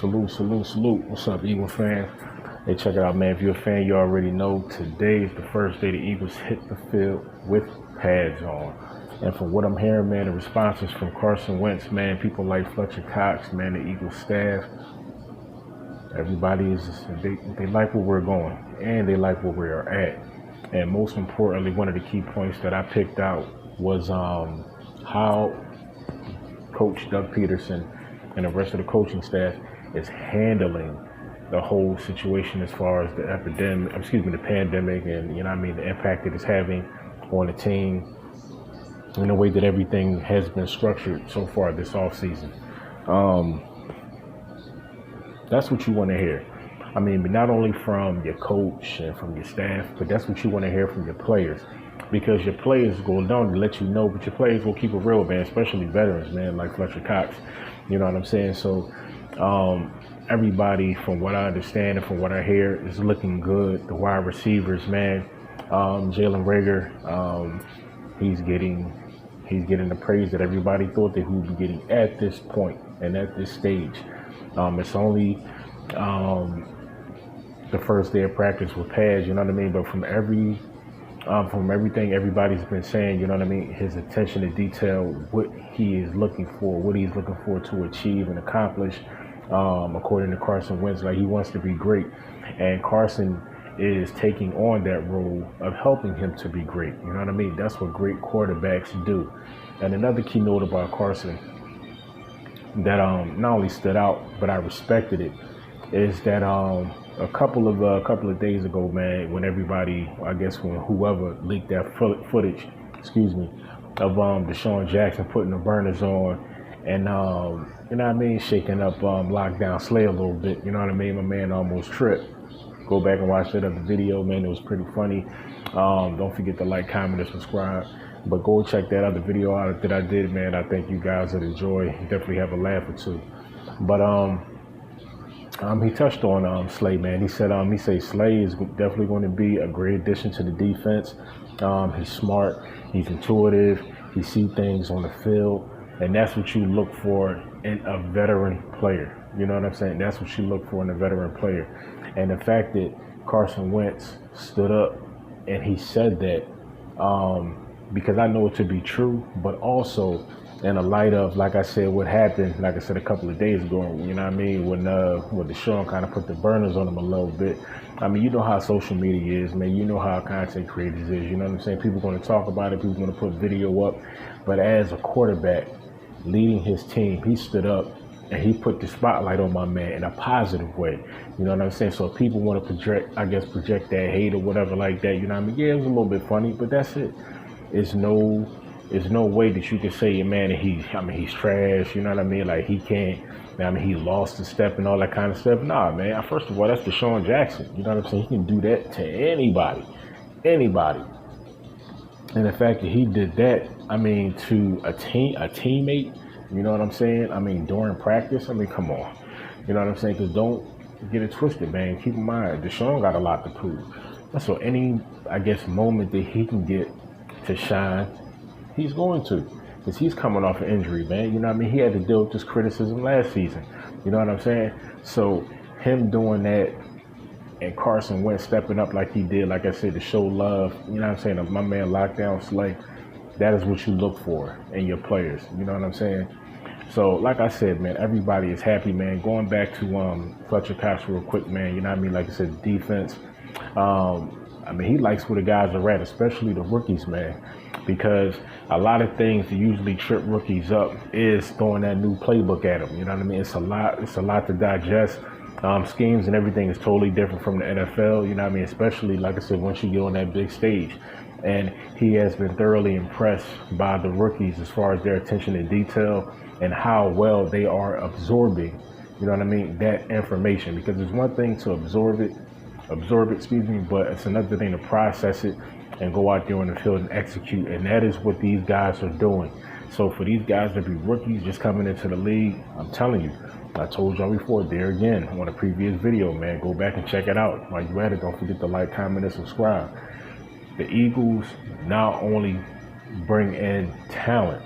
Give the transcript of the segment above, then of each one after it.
Salute. What's up, Eagle fans? Hey, check it out, man. If you're a fan, you already know today is the first day the Eagles hit the field with pads on. And from what I'm hearing, man, the responses from Carson Wentz, man, people like Fletcher Cox, man, the Eagles staff, everybody they like where we're going, and they like where we are at. And most importantly, one of the key points that I picked out was how Coach Doug Peterson and the rest of the coaching staff is handling the whole situation as far as the pandemic, and the impact it is having on the team in the way that everything has been structured so far this offseason. That's what you want to hear. But not only from your coach and from your staff, but that's what you want to hear from your players. Because your players go down to let you know, but your players will keep it real, man, especially veterans, man, like Fletcher Cox. You know what I'm saying? So everybody, from what I understand and from what I hear, is looking good. The wide receivers, man, Jalen Reagor, he's getting the praise that everybody thought that he would be getting at this point and at this stage. It's only the first day of practice with pads, you know what I mean? But from everything everybody's been saying, you know what I mean, his attention to detail, what he's looking for to achieve and accomplish, according to Carson Wentz, like he wants to be great. And Carson is taking on that role of helping him to be great. You know what I mean? That's what great quarterbacks do. And another key note about Carson that not only stood out, but I respected it, is that a couple of days ago, man, when whoever leaked that footage, of Deshaun Jackson putting the burners on and shaking up Lockdown Slay a little bit, you know what I mean? My man almost tripped. Go back and watch that other video, man. It was pretty funny. Don't forget to like, comment, and subscribe. But go check that other video out that I did, man. I think you guys would enjoy. Definitely have a laugh or two. But he touched on Slay, man. He said Slay is definitely going to be a great addition to the defense. He's smart. He's intuitive. He sees things on the field, and that's what you look for in a veteran player. You know what I'm saying? That's what you look for in a veteran player. And the fact that Carson Wentz stood up and he said that, because I know it to be true, but also in the light of, like I said, what happened, like I said, a couple of days ago, you know what I mean, when Deshaun kind of put the burners on him a little bit. You know how social media is, man. You know how content creators is. You know what I'm saying? People are going to talk about it. People are going to put video up. But as a quarterback leading his team, he stood up and he put the spotlight on my man in a positive way. You know what I'm saying? So if people want to project that hate or whatever like that, you know what I mean? Yeah, it was a little bit funny, but that's it. It's no way that you can say, man, he's trash, you know what I mean? Like he can't, he lost a step and all that kind of stuff. Nah, man, first of all, that's Deshaun Jackson. You know what I'm saying? He can do that to anybody. And the fact that he did that, to a teammate, you know what I'm saying? During practice, come on. You know what I'm saying? Because don't get it twisted, man. Keep in mind, Deshaun got a lot to prove. So any, moment that he can get to shine, he's going to. Because he's coming off an injury, man. You know what I mean? He had to deal with this criticism last season. You know what I'm saying? So him doing that and Carson Wentz stepping up like he did, like I said, to show love, you know what I'm saying? My man Lockdown Slay, that is what you look for in your players. You know what I'm saying? So, like I said, man, everybody is happy, man. Going back to Fletcher Cox real quick, man, you know what I mean? Like I said, defense. He likes where the guys are at, especially the rookies, man, because a lot of things that usually trip rookies up is throwing that new playbook at them. You know what I mean? It's a lot to digest. Schemes and everything is totally different from the NFL, you know what I mean? Especially, like I said, once you get on that big stage. And he has been thoroughly impressed by the rookies as far as their attention to detail and how well they are absorbing, you know what I mean, that information. Because it's one thing to absorb it, but it's another thing to process it and go out there on the field and execute. And that is what these guys are doing. So for these guys to be rookies just coming into the league, I'm telling you, I told y'all before, there again, on a previous video, man, go back and check it out. While you're at it, don't forget to like, comment, and subscribe. The Eagles not only bring in talent,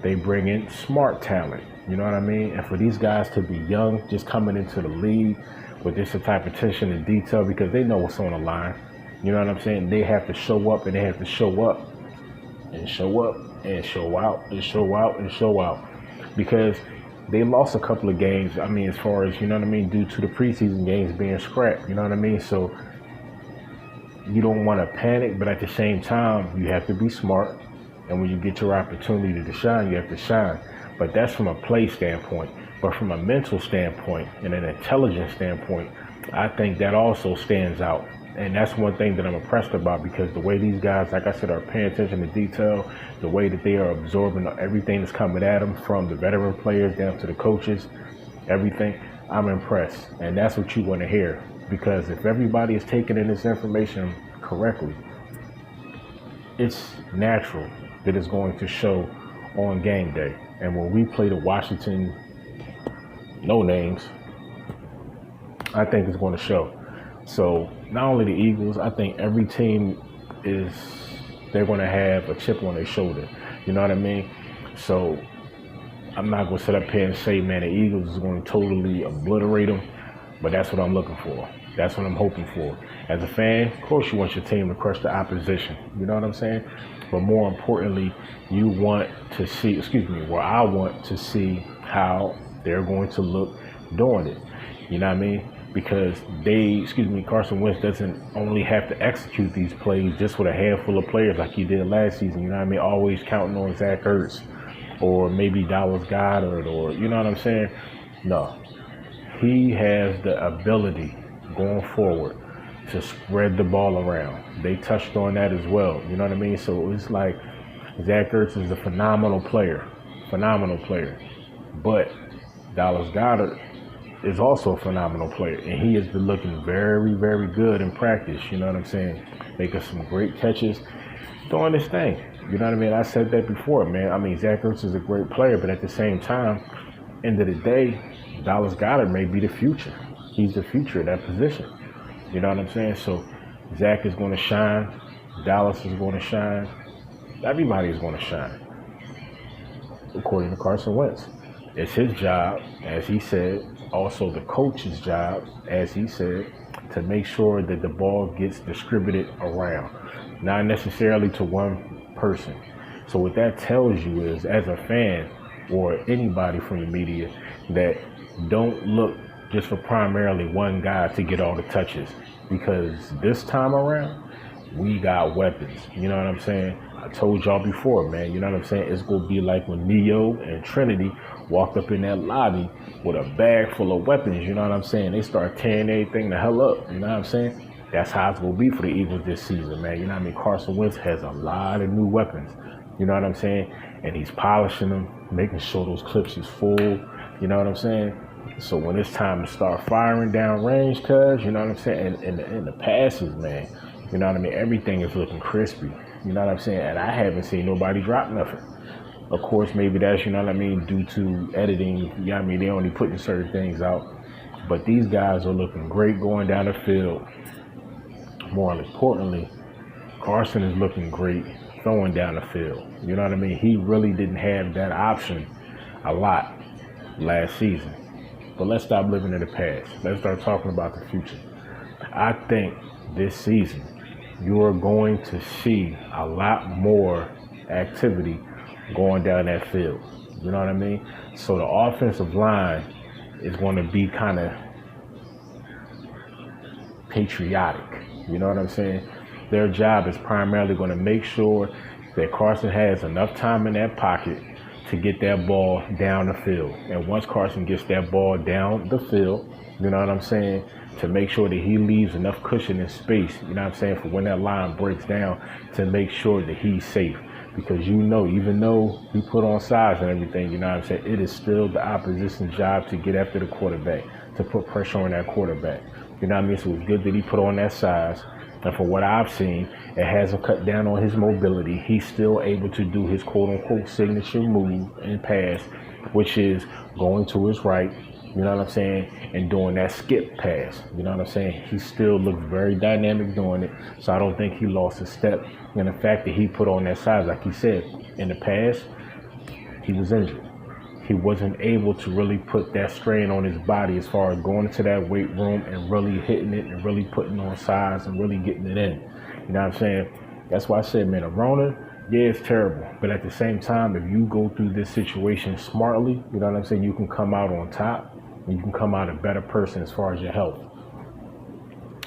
They bring in smart talent. You know what I mean? And for these guys to be young, just coming into the league with this type of attention to detail, because they know what's on the line. You know what I'm saying? They have to show up, and they have to show up and show up and show out and show out and show out, because they lost a couple of games. I mean, as far as, you know what I mean, due to the preseason games being scrapped. You know what I mean? So you don't want to panic, but at the same time, you have to be smart. And when you get your opportunity to shine, you have to shine. But that's from a play standpoint. But from a mental standpoint and an intelligence standpoint, I think that also stands out. And that's one thing that I'm impressed about, because the way these guys, like I said, are paying attention to detail, the way that they are absorbing everything that's coming at them, from the veteran players down to the coaches, everything, I'm impressed. And that's what you want to hear, because if everybody is taking in this information correctly, it's natural that it's going to show on game day. And when we play the Washington no names, I think it's going to show. So not only the Eagles, I think every team they're going to have a chip on their shoulder. You know what I mean? So I'm not going to sit up here and say, man, the Eagles is going to totally obliterate them, but that's what I'm looking for. That's what I'm hoping for. As a fan, of course, you want your team to crush the opposition. You know what I'm saying? But more importantly, you want to see, I want to see how they're going to look doing it. You know what I mean? Because Carson Wentz doesn't only have to execute these plays just with a handful of players like he did last season. You know what I mean? Always counting on Zach Ertz or maybe Dallas Goedert, or, you know what I'm saying? No. He has the ability going forward to spread the ball around. They touched on that as well. You know what I mean? So it's like Zach Ertz is a phenomenal player. But Dallas Goedert is also a phenomenal player, and he has been looking very, very good in practice. You know what I'm saying? Making some great catches, doing his thing. You know what I mean? I said that before, man. I mean, Zach Ertz is a great player, but at the same time, end of the day, Dallas Goedert may be the future. He's the future of that position. You know what I'm saying? So Zach is going to shine. Dallas is going to shine. Everybody is going to shine, according to Carson Wentz. It's his job, as he said, also the coach's job, as he said, to make sure that the ball gets distributed around, not necessarily to one person. So what that tells you is, as a fan or anybody from the media, that don't look just for primarily one guy to get all the touches, because this time around, we got weapons. You know what I'm saying? I told y'all before, man, you know what I'm saying? It's going to be like when Neo and Trinity walked up in that lobby with a bag full of weapons. You know what I'm saying? They start tearing everything the hell up. You know what I'm saying? That's how it's going to be for the Eagles this season, man. You know what I mean? Carson Wentz has a lot of new weapons. You know what I'm saying? And he's polishing them, making sure those clips is full. You know what I'm saying? So when it's time to start firing down range, you know what I'm saying? And the passes, man, you know what I mean? Everything is looking crispy. You know what I'm saying? And I haven't seen nobody drop nothing. Of course, maybe that's, you know what I mean, due to editing. You know what I mean? They only putting certain things out. But these guys are looking great going down the field. More importantly, Carson is looking great throwing down the field. You know what I mean? He really didn't have that option a lot last season. But let's stop living in the past. Let's start talking about the future. I think this season, you are going to see a lot more activity going down that field. You know what I mean? So the offensive line is going to be kind of patriotic. You know what I'm saying? Their job is primarily going to make sure that Carson has enough time in that pocket to get that ball down the field. And once Carson gets that ball down the field, you know what I'm saying, to make sure that he leaves enough cushion and space, you know what I'm saying, for when that line breaks down, to make sure that he's safe. Because, you know, even though he put on size and everything, you know what I'm saying, it is still the opposition's job to get after the quarterback, to put pressure on that quarterback. You know what I mean? So it's good that he put on that size. And from what I've seen, it hasn't cut down on his mobility. He's still able to do his quote-unquote signature move and pass, which is going to his right, you know what I'm saying, and doing that skip pass. You know what I'm saying? He still looks very dynamic doing it, so I don't think he lost a step. And the fact that he put on that size, like he said, in the past, he was injured. He wasn't able to really put that strain on his body as far as going into that weight room and really hitting it and really putting on size and really getting it in. You know what I'm saying? That's why I said, man, a Rona, yeah, it's terrible. But at the same time, if you go through this situation smartly, you know what I'm saying, you can come out on top and you can come out a better person as far as your health.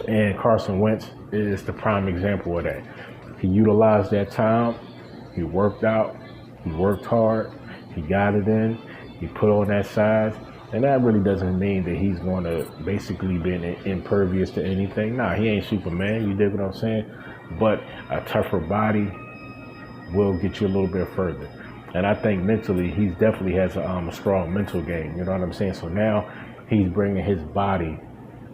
And Carson Wentz is the prime example of that. He utilized that time. He worked out. He worked hard. He got it in. He put on that size. And that really doesn't mean that he's going to basically be impervious to anything. Nah, he ain't Superman. You dig what I'm saying? But a tougher body will get you a little bit further. And I think mentally, he definitely has a strong mental game. You know what I'm saying? So now he's bringing his body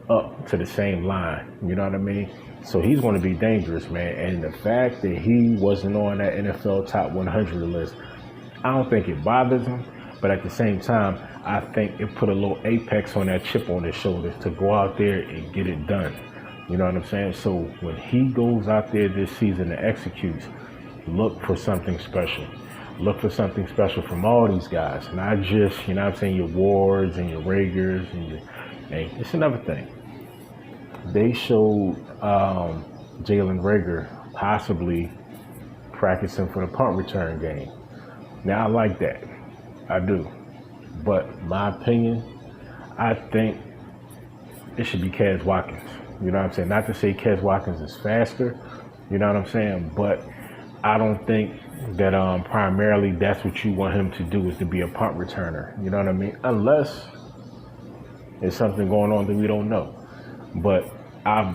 up to the same line. You know what I mean? So he's going to be dangerous, man. And the fact that he wasn't on that NFL top 100 list, I don't think it bothers him. But at the same time, I think it put a little apex on that chip on his shoulder to go out there and get it done. You know what I'm saying? So when he goes out there this season and executes, look for something special. Look for something special from all these guys. Not just, you know what I'm saying, your Wards and your Ragers. Hey, it's another thing. They showed Jalen Reagor possibly practicing for the punt return game. Now, I like that. I do. But my opinion, I think it should be Kez Watkins. You know what I'm saying? Not to say Kez Watkins is faster, you know what I'm saying? But I don't think that primarily that's what you want him to do, is to be a punt returner. You know what I mean? Unless there's something going on that we don't know. But I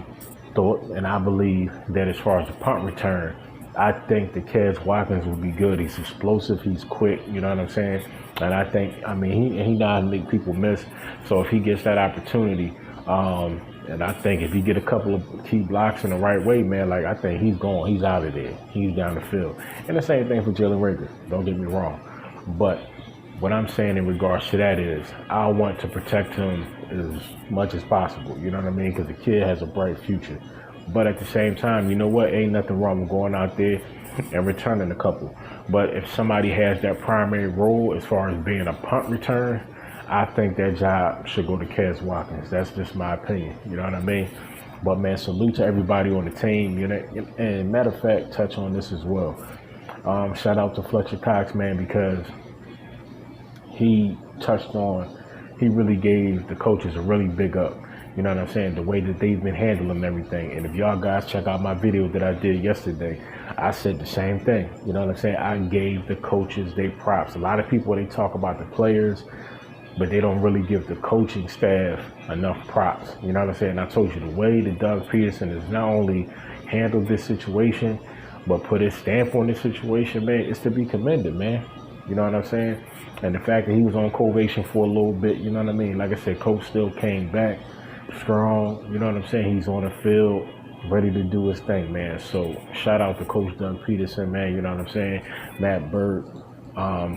thought and I believe that as far as the punt return, I think that Kez Watkins will be good. He's explosive. He's quick. You know what I'm saying? And I think, I mean, he knows how to make people miss. So if he gets that opportunity, and I think if he get a couple of key blocks in the right way, man, like, I think he's gone. He's out of there. He's down the field. And the same thing for Jalen Reagor. Don't get me wrong. But what I'm saying in regards to that is I want to protect him as much as possible. You know what I mean? Because the kid has a bright future. But at the same time, you know what? Ain't nothing wrong with going out there and returning a couple. But if somebody has that primary role as far as being a punt return, I think that job should go to Kez Watkins. That's just my opinion. You know what I mean? But, man, salute to everybody on the team. You know, and matter of fact, touch on this as well. Shout out to Fletcher Cox, man, because he really gave the coaches a really big up. You know what I'm saying? The way that they've been handling everything. And if y'all guys check out my video that I did yesterday, I said the same thing. You know what I'm saying? I gave the coaches their props. A lot of people, they talk about the players, but they don't really give the coaching staff enough props. You know what I'm saying? I told you the way that Doug Peterson has not only handled this situation, but put his stamp on this situation, man, it's to be commended, man. You know what I'm saying? And the fact that he was on probation for a little bit, you know what I mean? Like I said, coach still came back strong. You know what I'm saying? He's on the field, ready to do his thing, man. So shout out to Coach Doug Peterson, man. You know what I'm saying? Matt Bird,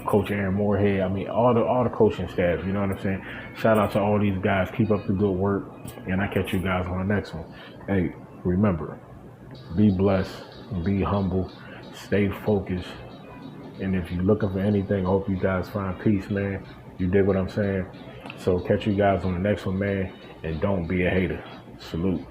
Coach Aaron Moorhead. I mean, all the coaching staff. You know what I'm saying? Shout out to all these guys. Keep up the good work, and I catch you guys on the next one. Hey, remember, be blessed, be humble, stay focused. And if you're looking for anything, I hope you guys find peace, man. You dig what I'm saying? So catch you guys on the next one, man. And don't be a hater. Salute.